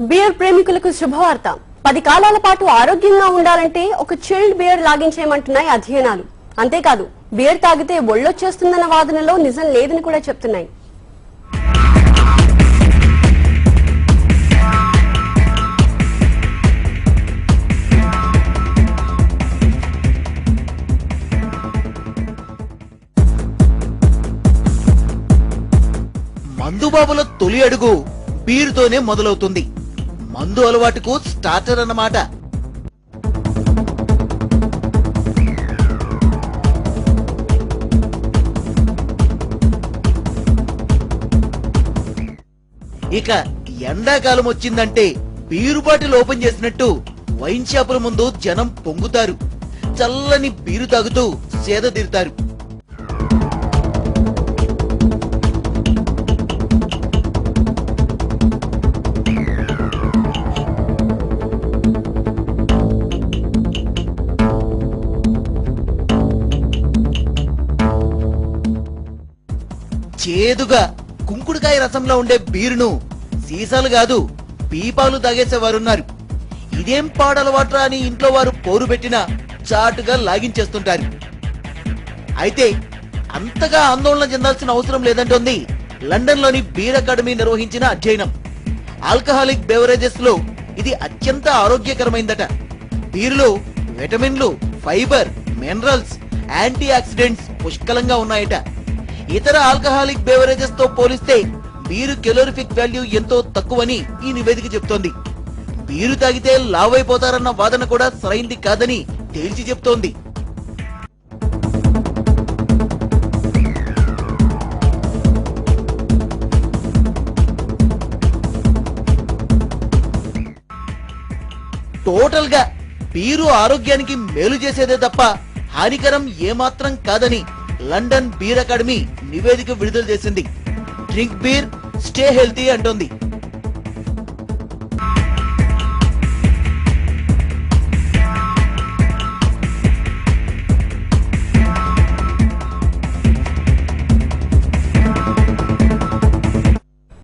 Beer ప్రేమికులకు శుభవార్త. 10 కాలాల పాటు ఆరోగ్యంగా ఉండాలంటే ఒక చిల్డ్ బియర్ లాగించేయమంటున్నాయి అధ్యయనాలు. అంతేకాదు, బియర్ తాగితే ఒళ్ళొచ్చేస్తుందన్న వాదనలో నిజం లేదని కూడా చెప్తున్నాయి. మందుబాబుల తొలి అడుగు బీరుతోనే మొదలవుతుంది. మందు అలవాటుకు స్టార్టర్ అన్నమాట. ఇక ఎండాకాలం వచ్చిందంటే బీరు బాటిల్ ఓపెన్ చేసినట్టు వైన్ షాపుల ముందు జనం పొంగుతారు. చల్లని బీరు తాగుతూ సేద తీరుతారు. చేదుగా కుంకుడుకాయ రసంలో ఉండే బీరును సీసాలు కాదు పీపాలు తాగేసేవారున్నారు. ఇదేం పాడలవాట్రా అని ఇంట్లో వారు పోరు పెట్టినా చాటుగా లాగించేస్తుంటారు. అయితే అంతగా ఆందోళన చెందాల్సిన అవసరం లేదంటోంది లండన్ లోని బీర్ అకాడమీ నిర్వహించిన అధ్యయనం. ఆల్కహాలిక్ బెవరేజెస్ లో ఇది అత్యంత ఆరోగ్యకరమైందట. బీరులో విటమిన్లు, ఫైబర్, మినరల్స్, యాంటీ ఆక్సిడెంట్స్ పుష్కలంగా ఉన్నాయట. ఇతర ఆల్కహాలిక్ బెవరేజెస్ తో పోలిస్తే బీరు కెలోరిఫిక్ వాల్యూ ఎంతో తక్కువని ఈ నివేదిక చెప్తోంది. బీరు తాగితే లావైపోతారన్న వాదన కూడా సరైంది కాదని తేల్చి చెప్తోంది. టోటల్ గా బీరు ఆరోగ్యానికి మేలు చేసేదే తప్ప హానికరం ఏమాత్రం కాదని లండన్ బీర్ అకాడమీ నివేదిక విడుదల చేసింది. డ్రింక్ బీర్, స్టే హెల్తీ అంటోంది.